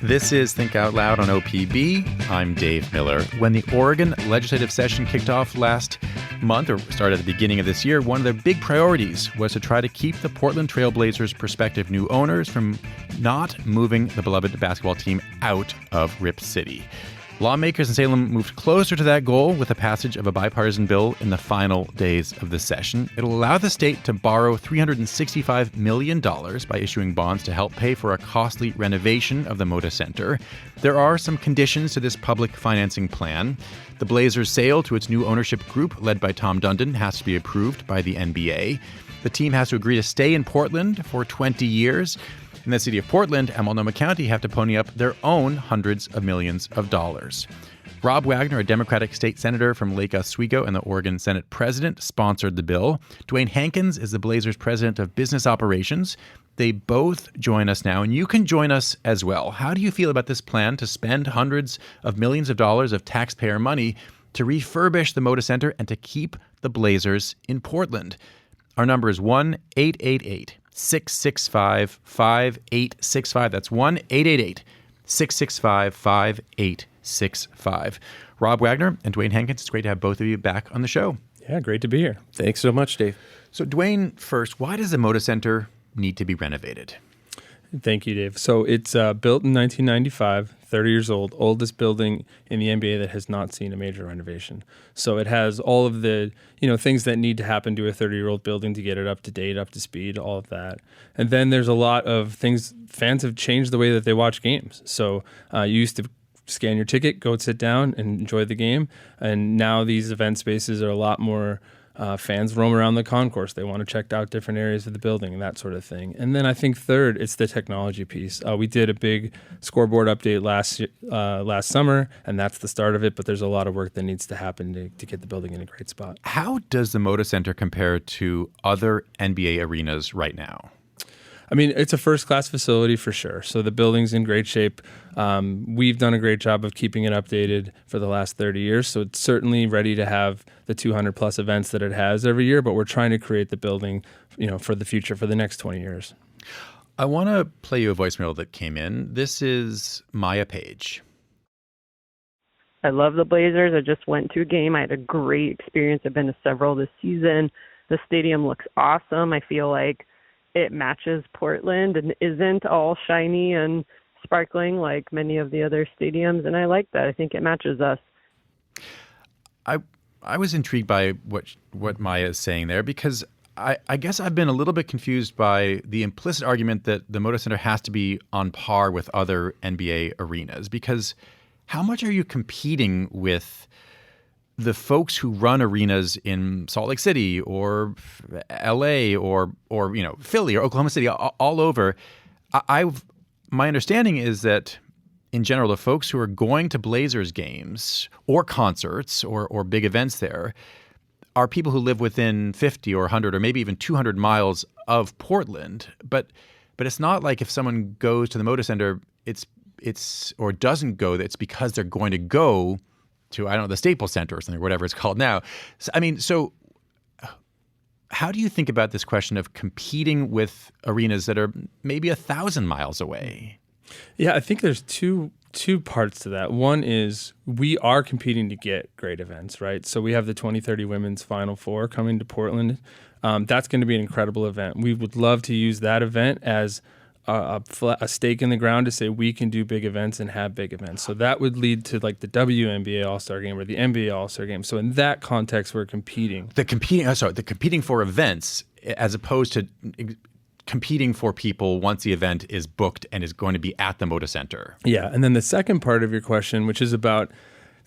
This is Think Out Loud on OPB. I'm Dave Miller. When the Oregon legislative session kicked off last month, or started at the beginning of this year, one of their big priorities was to try to keep the Portland Trail Blazers' prospective new owners from not moving the beloved basketball team out of Rip City. Lawmakers in Salem moved closer to that goal with the passage of a bipartisan bill in the final days of the session. It'll allow the state to borrow $365 million by issuing bonds to help pay for a costly renovation of the Moda Center. There are some conditions to this public financing plan. The Blazers' sale to its new ownership group, led by Tom Dundon, has to be approved by the NBA. The team has to agree to stay in Portland for 20 years. In the city of Portland and Multnomah County have to pony up their own hundreds of millions of dollars. Rob Wagner, a Democratic state senator from Lake Oswego and the Oregon Senate president, sponsored the bill. Dwayne Hankins is the Blazers president of business operations. They both join us now, and you can join us as well. How do you feel about this plan to spend hundreds of millions of dollars of taxpayer money to refurbish the Moda Center and to keep the Blazers in Portland? Our number is 1-888-665-5865. That's 1-888-665-5865. Rob Wagner and Dwayne Hankins, it's great to have both of you back on the show. Yeah, great to be here. Thanks so much, Dave. So Dwayne, first, why does the Moda Center need to be renovated? Thank you, Dave. So it's built in 1995, 30 years old, oldest building in the NBA that has not seen a major renovation. So it has all of the things that need to happen to a 30-year-old building to get it up to date, up to speed, all of that. And then there's a lot of things. Fans have changed the way that they watch games. So you used to scan your ticket, go sit down, and enjoy the game. And now these event spaces are a lot more. Fans roam around the concourse. They want to check out different areas of the building and that sort of thing. And then I think third, it's the technology piece. We did a big scoreboard update last summer, and that's the start of it. But there's a lot of work that needs to happen to get the building in a great spot. How does the Moda Center compare to other NBA arenas right now? I mean, it's a first-class facility for sure. So the building's in great shape. We've done a great job of keeping it updated for the last 30 years. So it's certainly ready to have the 200-plus events that it has every year. But we're trying to create the building, for the future, for the next 20 years. I want to play you a voicemail that came in. This is Maya Page. I love the Blazers. I just went to a game. I had a great experience. I've been to several this season. The stadium looks awesome. I feel like it matches Portland and isn't all shiny and sparkling like many of the other stadiums, and I like that. I think it matches us. I was intrigued by what Maya is saying there, because I guess I've been a little bit confused by the implicit argument that the Moda Center has to be on par with other NBA arenas, because how much are you competing with the folks who run arenas in Salt Lake City or LA or Philly or Oklahoma City, all over? My understanding is that in general, the folks who are going to Blazers games or concerts or big events there are people who live within 50 or 100 or maybe even 200 miles of Portland. But it's not like if someone goes to the Moda Center, it's or doesn't go, it's because they're going to go to, the Staples Center or something, or whatever it's called now. So how do you think about this question of competing with arenas that are maybe 1,000 miles away? Yeah, I think there's two parts to that. One is we are competing to get great events, right? So we have the 2030 Women's Final Four coming to Portland. That's going to be an incredible event. We would love to use that event as a stake in the ground to say we can do big events and have big events. So that would lead to like the WNBA All-Star Game or the NBA All-Star Game. So in that context, we're competing. The competing for events as opposed to competing for people once the event is booked and is going to be at the Moda Center. Yeah, and then the second part of your question, which is about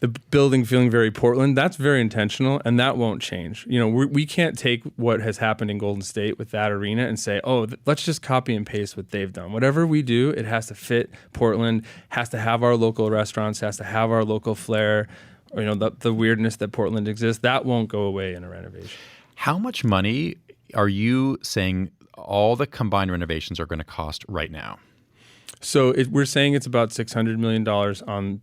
the building feeling very Portland, that's very intentional, and that won't change. We can't take what has happened in Golden State with that arena and say, let's just copy and paste what they've done. Whatever we do, it has to fit Portland, has to have our local restaurants, has to have our local flair, the weirdness that Portland exists. That won't go away in a renovation. How much money are you saying all the combined renovations are going to cost right now? So we're saying it's about $600 million on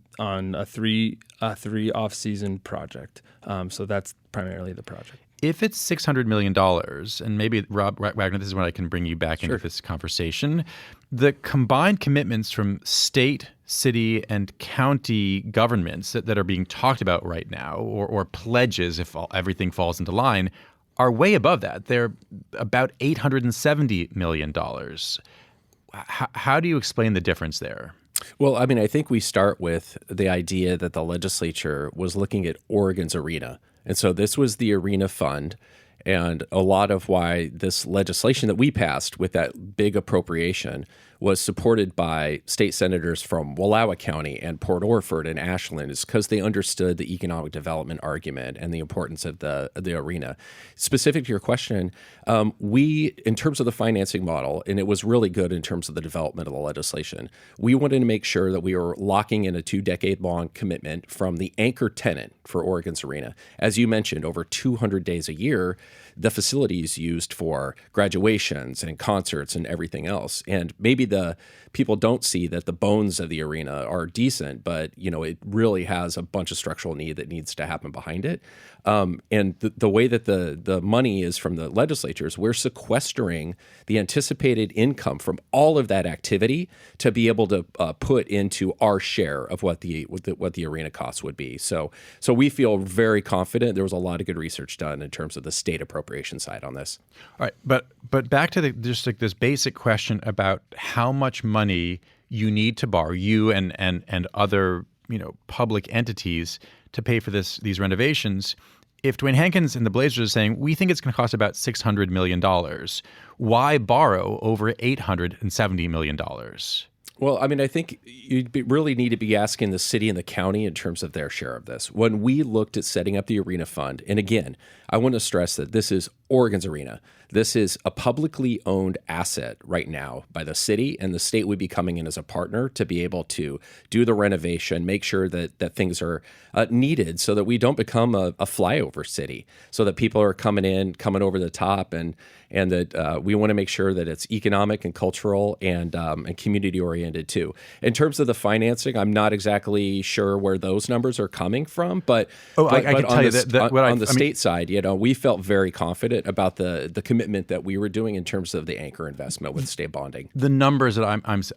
a three off-season project. So that's primarily the project. If it's $600 million, and maybe, Rob Wagner, this is when I can bring you back into this conversation, the combined commitments from state, city, and county governments that are being talked about right now, or pledges if everything falls into line, are way above that. They're about $870 million. How do you explain the difference there? Well, I mean, I think we start with the idea that the legislature was looking at Oregon's arena. And so this was the arena fund. And a lot of why this legislation that we passed with that big appropriation was supported by state senators from Wallowa County and Port Orford and Ashland is because they understood the economic development argument and the importance of the arena. Specific to your question, we, in terms of the financing model, and it was really good in terms of the development of the legislation, we wanted to make sure that we were locking in a 2-decade-long commitment from the anchor tenant for Oregon's arena. As you mentioned, over 200 days a year, the facility is used for graduations and concerts and everything else. And maybe the people don't see that the bones of the arena are decent, but it really has a bunch of structural need that needs to happen behind it. And the way that the money is from the legislatures, we're sequestering the anticipated income from all of that activity to be able to put into our share of what the arena costs would be. So we feel very confident. There was a lot of good research done in terms of the state appropriation side on this. All right, but back to just like this basic question about how much money you need to borrow, you and other public entities, to pay for these renovations. If Dwayne Hankins and the Blazers are saying, we think it's going to cost about $600 million, why borrow over $870 million? Well, I mean, I think you really need to be asking the city and the county in terms of their share of this. When we looked at setting up the arena fund, and again, I want to stress that this is Oregon's arena. This is a publicly owned asset right now by the city, and the state would be coming in as a partner to be able to do the renovation, make sure that things are needed so that we don't become a flyover city, so that people are coming over the top, and that we want to make sure that it's economic and cultural and community oriented too. In terms of the financing, I'm not exactly sure where those numbers are coming from, but I can tell you that on the state side, we felt very confident about the commitment that we were doing in terms of the anchor investment with state bonding. The numbers that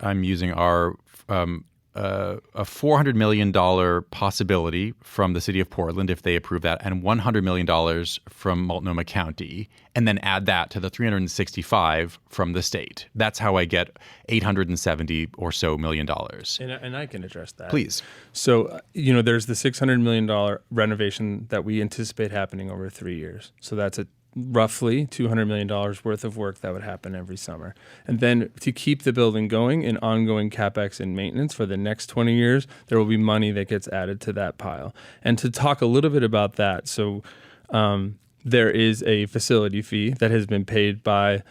I'm using are a $400 million possibility from the city of Portland if they approve that, and $100 million from Multnomah County, and then add that to the $365 from the state. That's how I get $870 or so million. And I can address that. Please. So, there's the $600 million renovation that we anticipate happening over 3 years. So that's roughly $200 million worth of work that would happen every summer. And then to keep the building going in ongoing CapEx and maintenance for the next 20 years, there will be money that gets added to that pile. And to talk a little bit about that, so there is a facility fee that has been paid by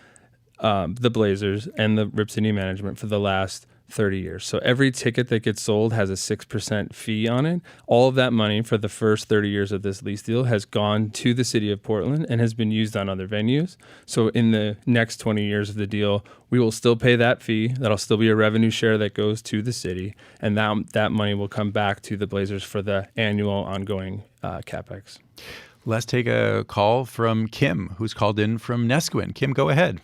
the Blazers and the Rip City management for the last 30 years. So every ticket that gets sold has a 6% fee on it. All of that money for the first 30 years of this lease deal has gone to the city of Portland and has been used on other venues. So in the next 20 years of the deal, we will still pay that fee. That'll still be a revenue share that goes to the city. And that money will come back to the Blazers for the annual ongoing CapEx. Let's take a call from Kim, who's called in from Nesquin. Kim, go ahead.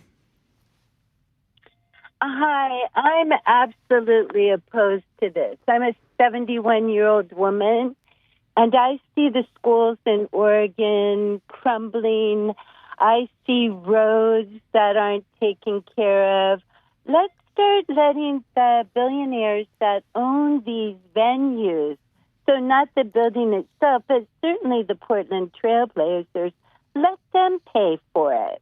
Hi, I'm absolutely opposed to this. I'm a 71-year-old woman, and I see the schools in Oregon crumbling. I see roads that aren't taken care of. Let's start letting the billionaires that own these venues, so not the building itself, but certainly the Portland Trailblazers, let them pay for it.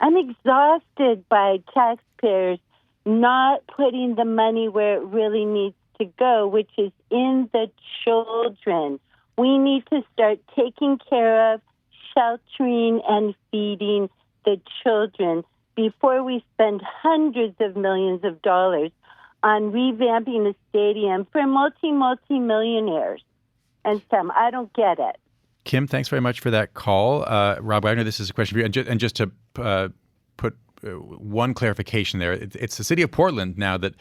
I'm exhausted by taxpayers not putting the money where it really needs to go, which is in the children. We need to start taking care of, sheltering, and feeding the children before we spend hundreds of millions of dollars on revamping a stadium for multi-millionaires. And some, I don't get it. Kim, thanks very much for that call. Rob Wagner, this is a question for you. And just to put one clarification there, it's the city of Portland now that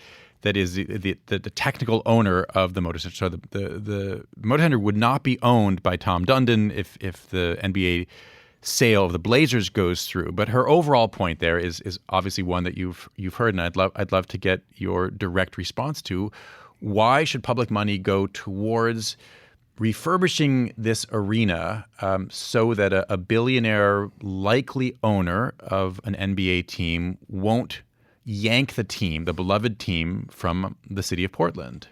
is the technical owner of the Moda Center. So the Moda Center would not be owned by Tom Dundon if the NBA sale of the Blazers goes through. But her overall point there is obviously one that you've heard, and I'd love to get your direct response to. Why should public money go towards refurbishing this arena so that a billionaire likely owner of an NBA team won't yank the team, the beloved team, from the city of Portland?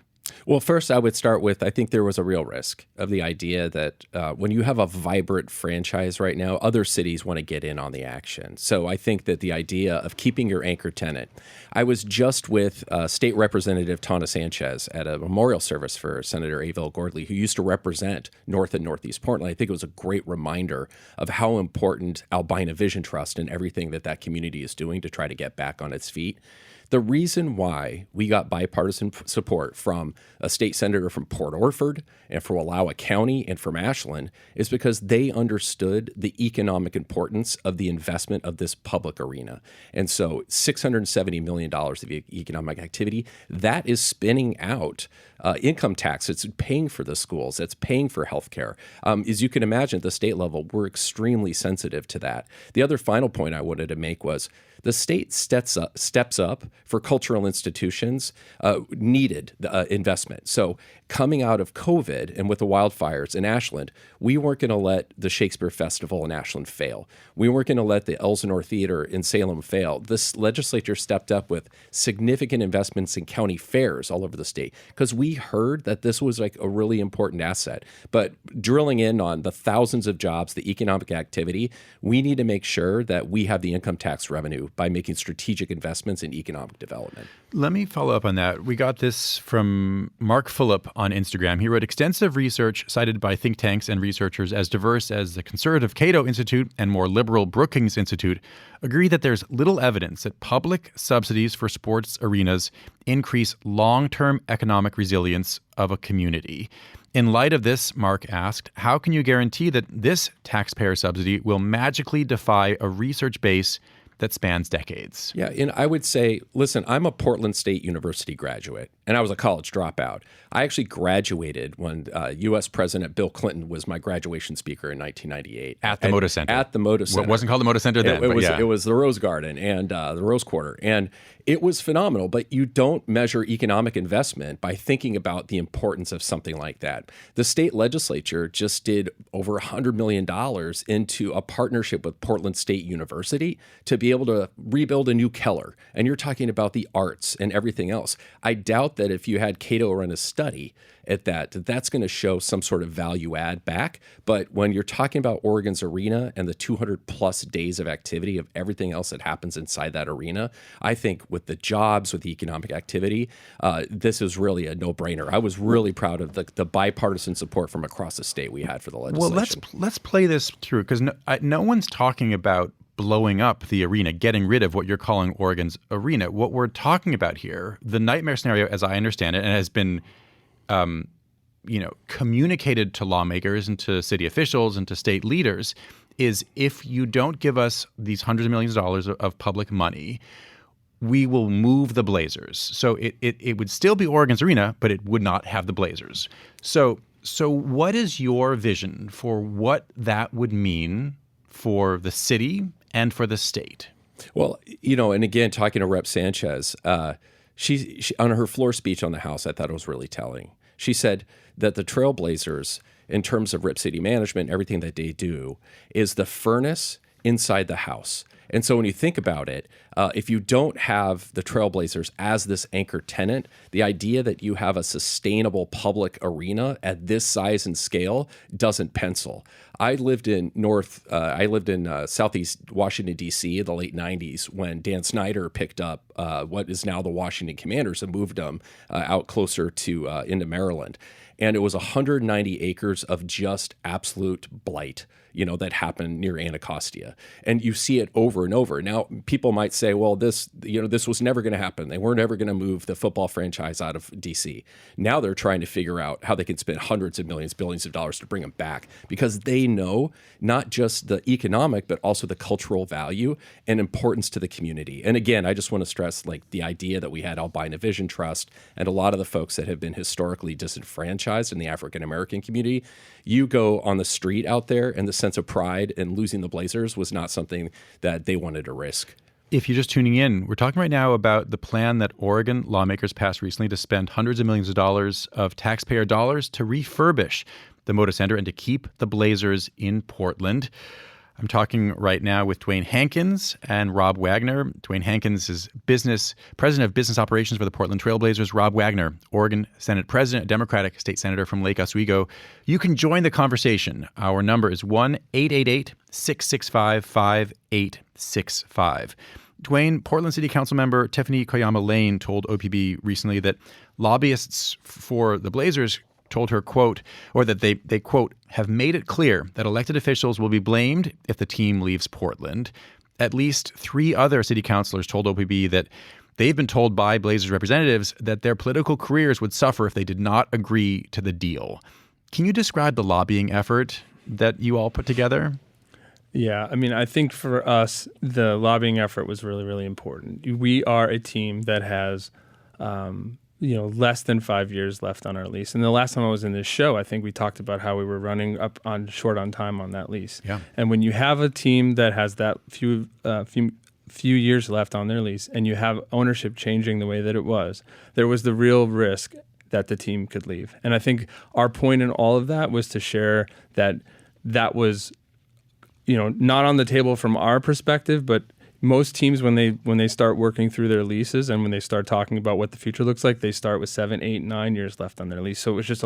Well, first, I would start with, I think there was a real risk of the idea that when you have a vibrant franchise right now, other cities want to get in on the action. So I think that the idea of keeping your anchor tenant. I was just with State Representative Tana Sanchez at a memorial service for Senator Avil Gordley, who used to represent North and Northeast Portland. I think it was a great reminder of how important Albina Vision Trust and everything that community is doing to try to get back on its feet. The reason why we got bipartisan support from a state senator from Port Orford and from Wallowa County and from Ashland is because they understood the economic importance of the investment of this public arena. And so $670 million of economic activity, that is spinning out income tax. It's paying for the schools. It's paying for healthcare. As you can imagine, at the state level, we're extremely sensitive to that. The other final point I wanted to make was the state steps up for cultural institutions needed investment. So coming out of COVID and with the wildfires in Ashland, we weren't going to let the Shakespeare Festival in Ashland fail. We weren't going to let the Elsinore Theater in Salem fail. This legislature stepped up with significant investments in county fairs all over the state because we heard that this was like a really important asset. But drilling in on the thousands of jobs, the economic activity, we need to make sure that we have the income tax revenue by making strategic investments in economic development. Let me follow up on that. We got this from Mark Phillip on Instagram. He wrote, extensive research cited by think tanks and researchers as diverse as the conservative Cato Institute and more liberal Brookings Institute agree that there's little evidence that public subsidies for sports arenas increase long-term economic resilience of a community. In light of this, Mark asked, how can you guarantee that this taxpayer subsidy will magically defy a research base that spans decades? Yeah, and I would say, listen, I'm a Portland State University graduate, and I was a college dropout. I actually graduated when U.S. President Bill Clinton was my graduation speaker in 1998. At the Moda Center. At the Moda Center. Well, it wasn't called the Moda Center then, It was the Rose Garden and the Rose Quarter, and it was phenomenal. But you don't measure economic investment by thinking about the importance of something like that. The state legislature just did over $100 million into a partnership with Portland State University to be able to rebuild a new Keller. And you're talking about the arts and everything else. I doubt that if you had Cato run a study at that's going to show some sort of value add back. But when you're talking about Oregon's arena and the 200 plus days of activity of everything else that happens inside that arena, I think with the jobs, with the economic activity, this is really a no-brainer. I was really proud of the bipartisan support from across the state we had for the legislation. Well, let's play this through, because no one's talking about blowing up the arena, getting rid of what you're calling Oregon's arena. What we're talking about here, the nightmare scenario, as I understand it, and has been communicated to lawmakers and to city officials and to state leaders, is if you don't give us these hundreds of millions of dollars of public money, we will move the Blazers. So it would still be Oregon's arena, but it would not have the Blazers. So what is your vision for what that would mean for the city and for the state? Well, and again, talking to Rep. Sanchez, she on her floor speech on the House, I thought it was really telling. She said that the Trailblazers, in terms of Rip City management, everything that they do, is the furnace inside the house. And so when you think about it, if you don't have the Trailblazers as this anchor tenant, the idea that you have a sustainable public arena at this size and scale doesn't pencil. I lived in Southeast Washington, D.C. in the late 90s when Dan Snyder picked up what is now the Washington Commanders and moved them out closer to into Maryland. And it was 190 acres of just absolute blight, that happened near Anacostia. And you see it over over and over. Now, people might say, well, this was never going to happen. They weren't ever going to move the football franchise out of DC. Now they're trying to figure out how they can spend hundreds of millions, billions of dollars to bring them back, because they know not just the economic, but also the cultural value and importance to the community. And again, I just want to stress like the idea that we had Albina Vision Trust and a lot of the folks that have been historically disenfranchised in the African American community. You go on the street out there, and the sense of pride in losing the Blazers was not something that they wanted to risk. If you're just tuning in, we're talking right now about the plan that Oregon lawmakers passed recently to spend hundreds of millions of dollars of taxpayer dollars to refurbish the Moda Center and to keep the Blazers in Portland. I'm talking right now with Dwayne Hankins and Rob Wagner. Dwayne Hankins is president of business operations for the Portland Trail Blazers. Rob Wagner, Oregon Senate president, a Democratic state senator from Lake Oswego. You can join the conversation. Our number is 1-888-665-5865. Dwayne, Portland City Council member Tiffany Koyama Lane told OPB recently that lobbyists for the Blazers told her, quote, or that they quote, have made it clear that elected officials will be blamed if the team leaves Portland. At least 3 other city councilors told OPB that they've been told by Blazers representatives that their political careers would suffer if they did not agree to the deal. Can you describe the lobbying effort that you all put together? Yeah, I mean, I think for us, the lobbying effort was really, really important. We are a team that has less than 5 years left on our lease. And the last time I was in this show, I think we talked about how we were running up on short on time on that lease. Yeah. And when you have a team that has that few years left on their lease, and you have ownership changing the way that it was, there was the real risk that the team could leave. And I think our point in all of that was to share that was, not on the table from our perspective, but most teams, when they start working through their leases and when they start talking about what the future looks like, they start with 7, 8, 9 years left on their lease. So it was just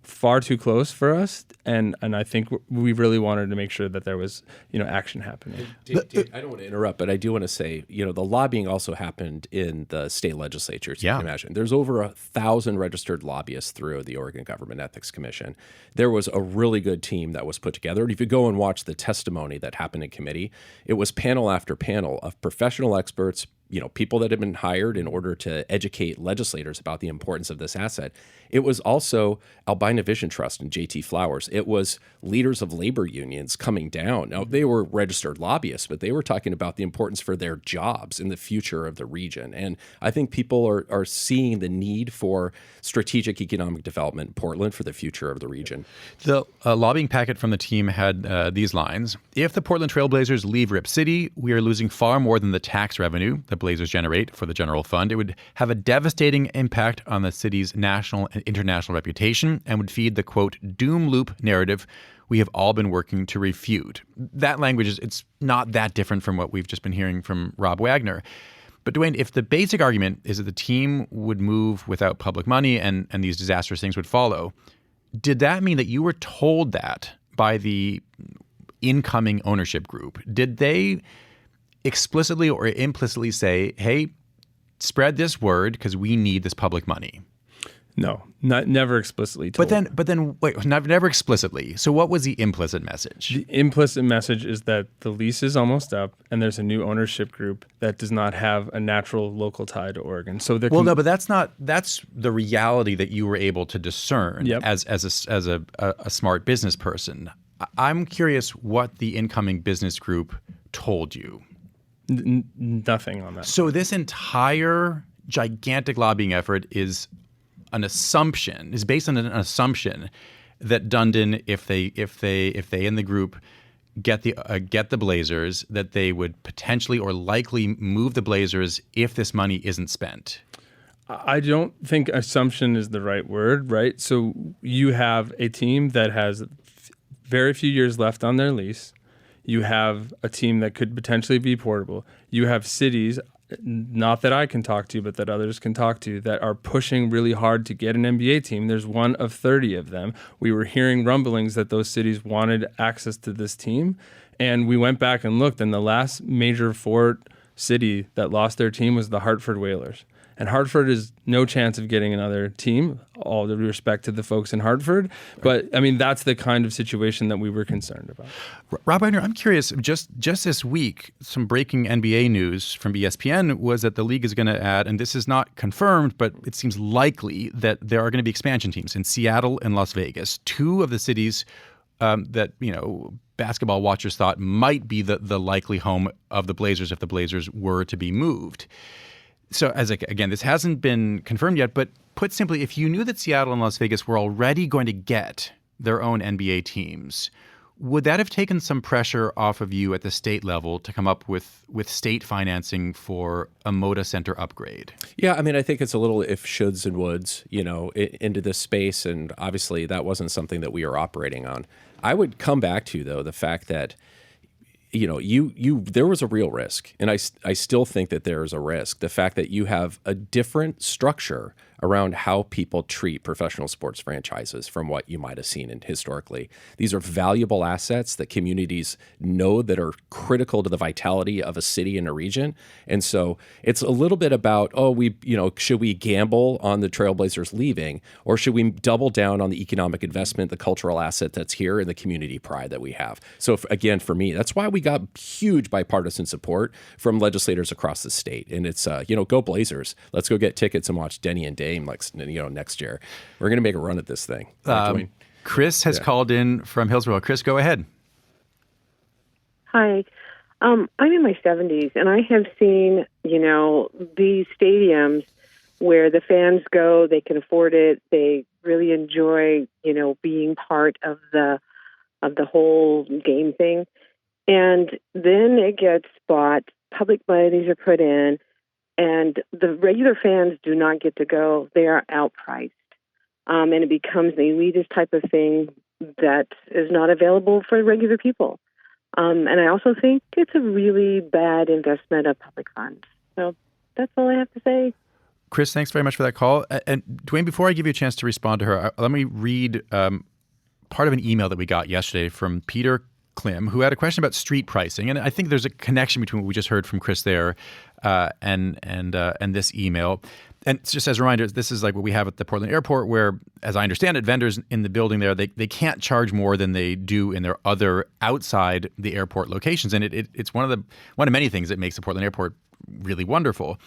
far too close for us, and I think we really wanted to make sure that there was action happening. Dave, I don't want to interrupt, but I do want to say the lobbying also happened in the state legislatures. You can imagine there's over 1,000 registered lobbyists through the Oregon Government Ethics Commission. There was a really good team that was put together. And if you go and watch the testimony that happened in committee, it was panel after panel of professional experts, people that had been hired in order to educate legislators about the importance of this asset. It was also Albina Vision Trust and JT Flowers. It was leaders of labor unions coming down. Now, they were registered lobbyists, but they were talking about the importance for their jobs in the future of the region. And I think people are seeing the need for strategic economic development in Portland for the future of the region. The lobbying packet from the team had these lines. If the Portland Trail Blazers leave Rip City, we are losing far more than the tax revenue the Blazers generate for the general fund. It would have a devastating impact on the city's national and international reputation and would feed the, quote, doom loop narrative we have all been working to refute. That language it's not that different from what we've just been hearing from Rob Wagner. But Dwayne, if the basic argument is that the team would move without public money and these disastrous things would follow, did that mean that you were told that by the incoming ownership group? Did they explicitly or implicitly say, hey, spread this word because we need this public money? No, never explicitly told. But then, wait, never explicitly. So what was the implicit message? The implicit message is that the lease is almost up, and there's a new ownership group that does not have a natural local tie to Oregon. So but that's the reality that you were able to discern as a smart business person. I'm curious what the incoming business group told you. Nothing on that. So this entire gigantic lobbying effort is based on an assumption that Dundon, if they in the group get the Blazers, that they would potentially or likely move the Blazers if this money isn't spent. I don't think assumption is the right word, right? So you have a team that has very few years left on their lease. You have a team that could potentially be portable. You have cities, not that I can talk to, but that others can talk to, that are pushing really hard to get an NBA team. There's one of 30 of them. We were hearing rumblings that those cities wanted access to this team. And we went back and looked, and the last major Fort city that lost their team was the Hartford Whalers. And Hartford is no chance of getting another team, all due respect to the folks in Hartford. But, I mean, that's the kind of situation that we were concerned about. Rob Wagner, I'm curious, just this week, some breaking NBA news from ESPN was that the league is going to add, and this is not confirmed, but it seems likely that there are going to be expansion teams in Seattle and Las Vegas, two of the cities that, basketball watchers thought might be the likely home of the Blazers if the Blazers were to be moved. So, again, this hasn't been confirmed yet, but put simply, if you knew that Seattle and Las Vegas were already going to get their own NBA teams, would that have taken some pressure off of you at the state level to come up with state financing for a Moda Center upgrade? Yeah, I mean, I think it's a little if shoulds and woulds, into this space, and obviously that wasn't something that we are operating on. I would come back to, though, the fact that there was a real risk, and I still think that there is a risk. The fact that you have a different structure around how people treat professional sports franchises from what you might have seen historically. These are valuable assets that communities know that are critical to the vitality of a city and a region. And so it's a little bit about, should we gamble on the Trailblazers leaving, or should we double down on the economic investment, the cultural asset that's here, and the community pride that we have? So again, for me, that's why we got huge bipartisan support from legislators across the state. And it's, go Blazers. Let's go get tickets and watch Denny and Dame next year. We're going to make a run at this thing. Chris has called in from Hillsborough. Chris, go ahead. Hi. I'm in my 70s, and I have seen, these stadiums where the fans go, they can afford it, they really enjoy, being part of the whole game thing. And then it gets bought, public monies are put in, and the regular fans do not get to go. They are outpriced. And it becomes an elitist type of thing that is not available for regular people. And I also think it's a really bad investment of public funds. So that's all I have to say. Chris, thanks very much for that call. And Dwayne, before I give you a chance to respond to her, let me read part of an email that we got yesterday from Peter Klim, who had a question about street pricing. And I think there's a connection between what we just heard from Chris there and this email. And just as a reminder, this is like what we have at the Portland airport, where, as I understand it, vendors in the building there, they can't charge more than they do in their other outside the airport locations. And it's one of many things that makes the Portland airport really wonderful.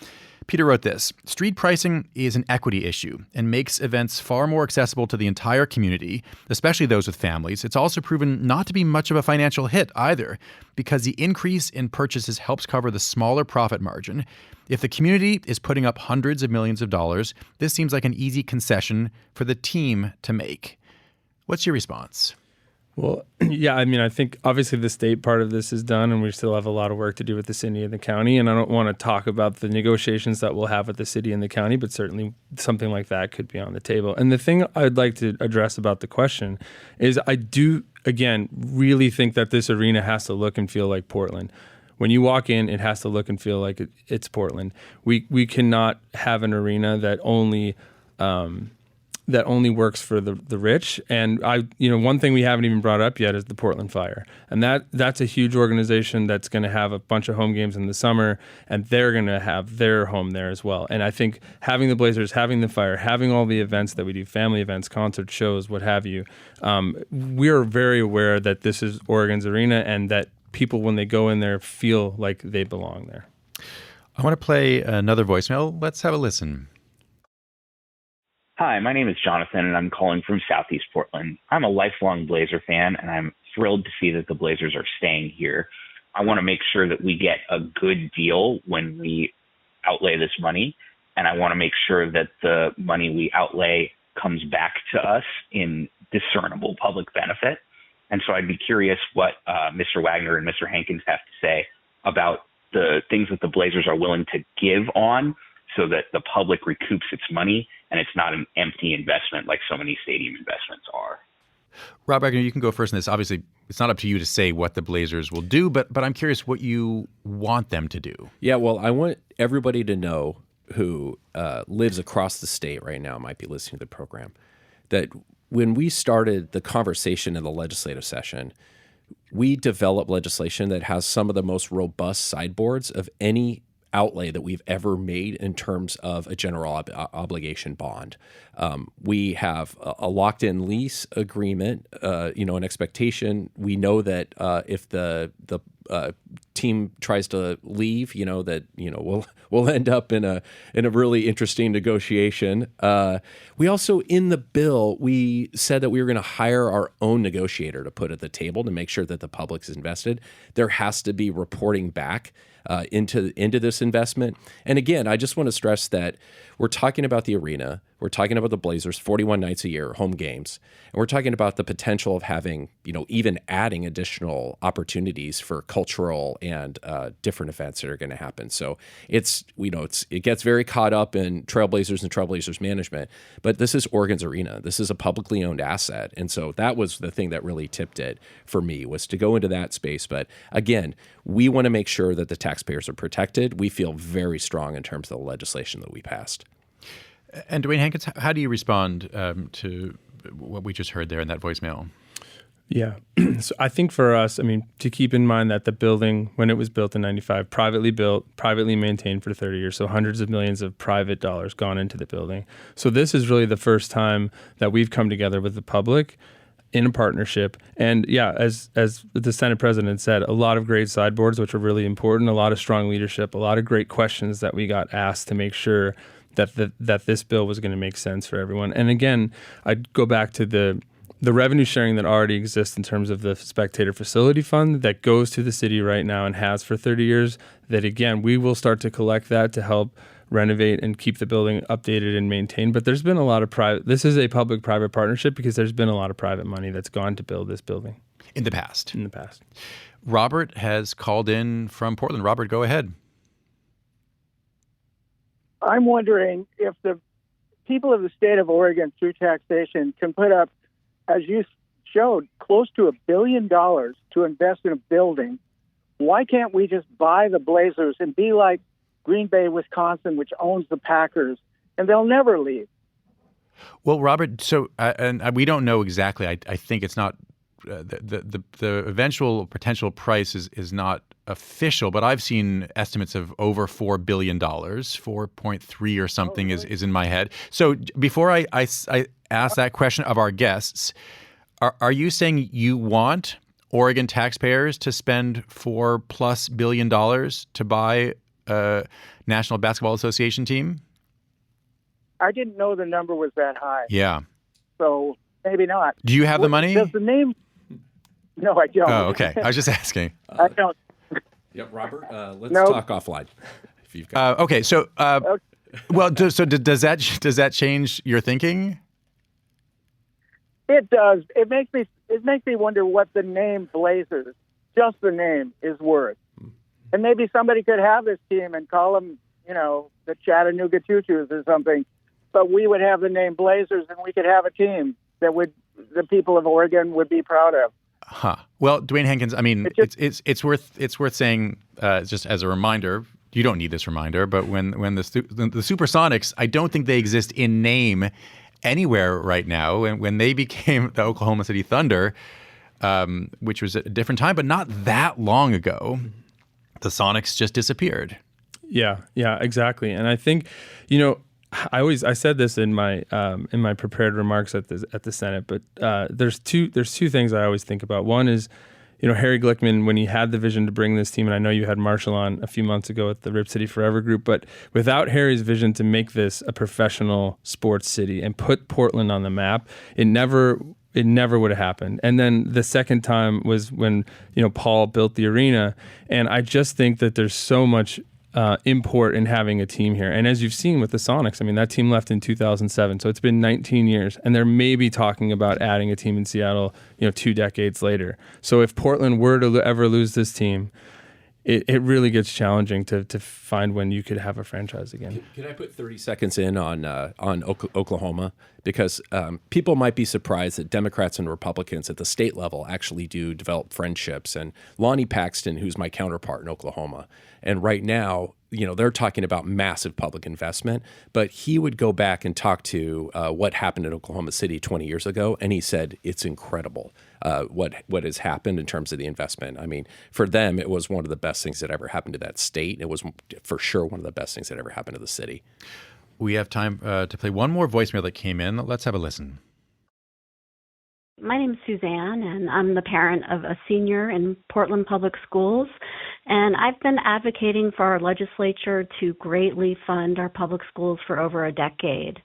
Peter wrote this: street pricing is an equity issue and makes events far more accessible to the entire community, especially those with families. It's also proven not to be much of a financial hit either, because the increase in purchases helps cover the smaller profit margin. If the community is putting up hundreds of millions of dollars, this seems like an easy concession for the team to make. What's your response? Well, yeah, I mean, I think obviously the state part of this is done, and we still have a lot of work to do with the city and the county. And I don't want to talk about the negotiations that we'll have with the city and the county, but certainly something like that could be on the table. And the thing I'd like to address about the question is I do, again, really think that this arena has to look and feel like Portland. When you walk in, it has to look and feel like it's Portland. We cannot have an arena that only works for the rich. And one thing we haven't even brought up yet is the Portland Fire. And that's a huge organization that's going to have a bunch of home games in the summer, and they're going to have their home there as well. And I think having the Blazers, having the Fire, having all the events that we do, family events, concerts, shows, what have you, we're very aware that this is Oregon's arena and that people, when they go in there, feel like they belong there. I want to play another voicemail. Let's have a listen. Hi, my name is Jonathan, and I'm calling from Southeast Portland. I'm a lifelong Blazer fan, and I'm thrilled to see that the Blazers are staying here. I want to make sure that we get a good deal when we outlay this money, and I want to make sure that the money we outlay comes back to us in discernible public benefit. And so I'd be curious what Mr. Wagner and Mr. Hankins have to say about the things that the Blazers are willing to give on so that the public recoups its money and it's not an empty investment like so many stadium investments are. Rob Wagner, you can go first in this. Obviously, it's not up to you to say what the Blazers will do, but I'm curious what you want them to do. Yeah, well, I want everybody to know who lives across the state right now, might be listening to the program, that when we started the conversation in the legislative session, we developed legislation that has some of the most robust sideboards of any outlay that we've ever made in terms of a general obligation bond. We have a locked-in lease agreement, an expectation. We know that if the team tries to leave, we'll end up in a really interesting negotiation. We also, in the bill, we said that we were going to hire our own negotiator to put at the table to make sure that the public is invested. There has to be reporting back into this investment. And again, I just want to stress that we're talking about the arena. We're talking about the Blazers 41 nights a year, home games. And we're talking about the potential of having, even adding additional opportunities for cultural and different events that are going to happen. So it gets very caught up in Trailblazers and Trailblazers management, but this is Oregon's arena. This is a publicly owned asset. And so that was the thing that really tipped it for me, was to go into that space. But again, we want to make sure that the taxpayers are protected. We feel very strong in terms of the legislation that we passed. And Dwayne Hankins, how do you respond to what we just heard there in that voicemail? Yeah. So I think for us, to keep in mind that the building, when it was built in 95, privately built, privately maintained for 30 years. So hundreds of millions of private dollars gone into the building. So this is really the first time that we've come together with the public in a partnership. And yeah, as the Senate president said, a lot of great sideboards, which are really important, a lot of strong leadership, a lot of great questions that we got asked to make sure that this bill was going to make sense for everyone. And again, I'd go back to the revenue sharing that already exists in terms of the Spectator Facility Fund that goes to the city right now and has for 30 years, that again, we will start to collect that to help renovate and keep the building updated and maintained. But there's been a lot of this is a public-private partnership because there's been a lot of private money that's gone to build this building. In the past. Robert has called in from Portland. Robert, go ahead. I'm wondering if the people of the state of Oregon, through taxation, can put up, as you showed, close to $1 billion to invest in a building. Why can't we just buy the Blazers and be like Green Bay, Wisconsin, which owns the Packers, and they'll never leave? Well, Robert, so and we don't know exactly. I think it's not the eventual potential price is not official, but I've seen estimates of over $4 billion, 4.3 or something is in my head. So before I ask that question of our guests, are you saying you want Oregon taxpayers to spend $4+ billion to buy a National Basketball Association team? I didn't know the number was that high. Yeah. So maybe not. Do you have the money? Does the name? No, I don't. Oh, okay. I was just asking. I don't. Yep, Robert. Let's talk offline. If you've got okay. So, well, does that change your thinking? It does. It makes me wonder what the name Blazers, just the name, is worth. And maybe somebody could have this team and call them, the Chattanooga Choo-Choos or something. But we would have the name Blazers, and we could have a team that the people of Oregon would be proud of. Huh. Well, Dwayne Hankins, it's worth saying, just as a reminder. You don't need this reminder, but when the Supersonics, I don't think they exist in name anywhere right now. And when they became the Oklahoma City Thunder, which was a different time, but not that long ago, the Sonics just disappeared. Yeah, exactly. And I think, I said this in my prepared remarks at the Senate, but there's two things I always think about. One is, Harry Glickman, when he had the vision to bring this team, and I know you had Marshall on a few months ago at the Rip City Forever group, but without Harry's vision to make this a professional sports city and put Portland on the map, it never would have happened. And then the second time was when, Paul built the arena. And I just think that there's so much import in having a team here. And as you've seen with the Sonics, that team left in 2007. So it's been 19 years. And they're maybe talking about adding a team in Seattle, 2 decades later. So if Portland were to ever lose this team, it really gets challenging to find when you could have a franchise again. Can I put 30 seconds in on Oklahoma? Because people might be surprised that Democrats and Republicans at the state level actually do develop friendships. And Lonnie Paxton, who's my counterpart in Oklahoma, and right now they're talking about massive public investment, but he would go back and talk to what happened in Oklahoma City 20 years ago, and he said it's incredible what has happened in terms of the investment. I mean, for them, it was one of the best things that ever happened to that state. It was for sure one of the best things that ever happened to the city. We have time to play one more voicemail that came in. Let's have a listen. My name's Suzanne, and I'm the parent of a senior in Portland Public Schools. And I've been advocating for our legislature to greatly fund our public schools for over a decade.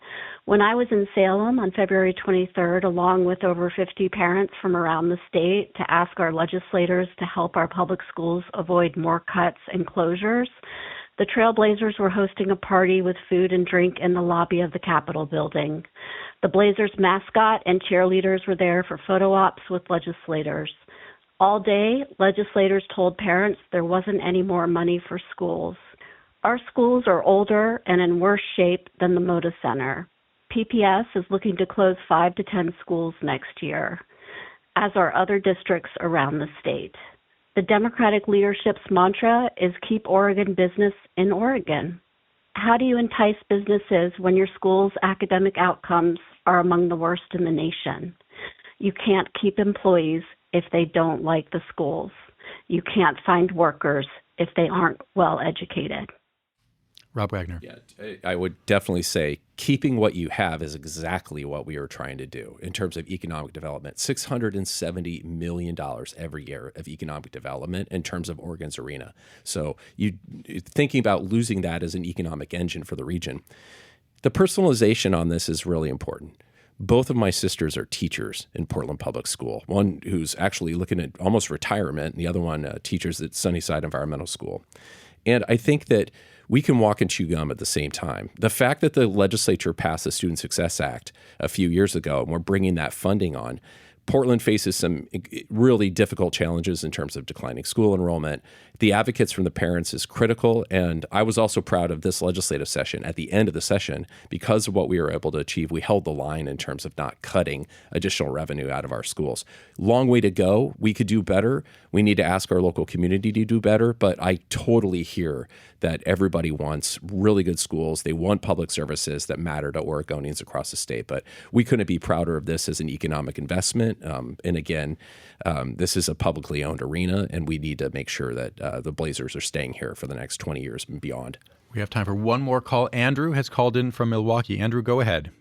When I was in Salem on February 23rd, along with over 50 parents from around the state, to ask our legislators to help our public schools avoid more cuts and closures, the Trailblazers were hosting a party with food and drink in the lobby of the Capitol building. The Blazers mascot and cheerleaders were there for photo ops with legislators. All day, legislators told parents there wasn't any more money for schools. Our schools are older and in worse shape than the Moda Center. PPS is looking to close 5 to 10 schools next year, as are other districts around the state. The Democratic leadership's mantra is keep Oregon business in Oregon. How do you entice businesses when your school's academic outcomes are among the worst in the nation? You can't keep employees if they don't like the schools. You can't find workers if they aren't well educated. Rob Wagner. Yeah, I would definitely say keeping what you have is exactly what we are trying to do in terms of economic development. $670 million every year of economic development in terms of Oregon's arena. So you thinking about losing that as an economic engine for the region. The personalization on this is really important. Both of my sisters are teachers in Portland Public School, one who's actually looking at almost retirement, and the other one teachers at Sunnyside Environmental School. And I think that we can walk and chew gum at the same time. The fact that the legislature passed the Student Success Act a few years ago, and we're bringing that funding on, Portland faces some really difficult challenges in terms of declining school enrollment. The advocates from the parents is critical, and I was also proud of this legislative session. At the end of the session, because of what we were able to achieve, we held the line in terms of not cutting additional revenue out of our schools. Long way to go. We could do better. We need to ask our local community to do better, but I totally hear that everybody wants really good schools. They want public services that matter to Oregonians across the state, but we couldn't be prouder of this as an economic investment. And again, this is a publicly owned arena, and we need to make sure that the Blazers are staying here for the next 20 years and beyond. We have time for one more call. Andrew has called in from Milwaukee. Andrew, go ahead.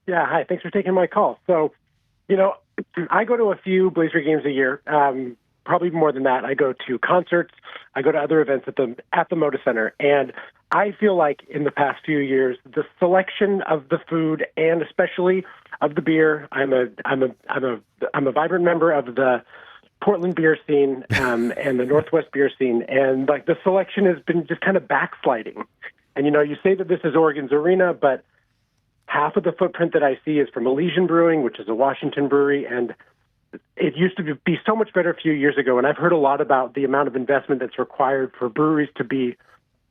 Yeah, hi. Thanks for taking my call. So, I go to a few Blazer games a year. Probably more than that. I go to concerts. I go to other events at the Moda Center, and I feel like in the past few years, the selection of the food and especially of the beer. I'm a vibrant member of the Portland beer scene and the Northwest beer scene, and like the selection has been just kind of backsliding. And you say that this is Oregon's arena, but half of the footprint that I see is from Elysian Brewing, which is a Washington brewery, and it used to be so much better a few years ago. And I've heard a lot about the amount of investment that's required for breweries to be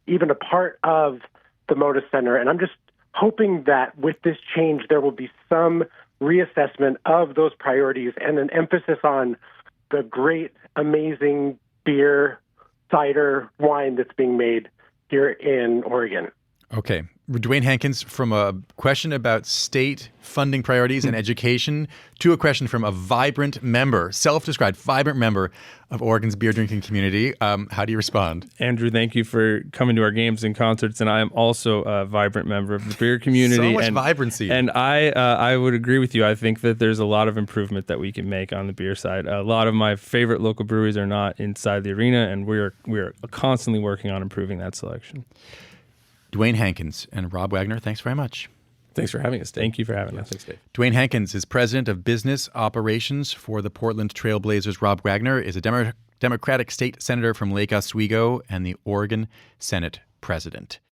even a part of the Moda Center. And I'm just hoping that with this change, there will be some reassessment of those priorities and an emphasis on the great, amazing beer, cider, wine that's being made here in Oregon. Okay. Dwayne Hankins, from a question about state funding priorities and education to a question from a vibrant member, self-described vibrant member of Oregon's beer drinking community. How do you respond? Andrew, thank you for coming to our games and concerts. And I am also a vibrant member of the beer community. So much vibrancy. And I would agree with you. I think that there's a lot of improvement that we can make on the beer side. A lot of my favorite local breweries are not inside the arena, and we're constantly working on improving that selection. Dwayne Hankins and Rob Wagner, thanks very much. Thanks for having us, Dave. Thank you for having us. Thanks, Dave. Dwayne Hankins is president of business operations for the Portland Trailblazers. Rob Wagner is a Democratic state senator from Lake Oswego and the Oregon Senate president.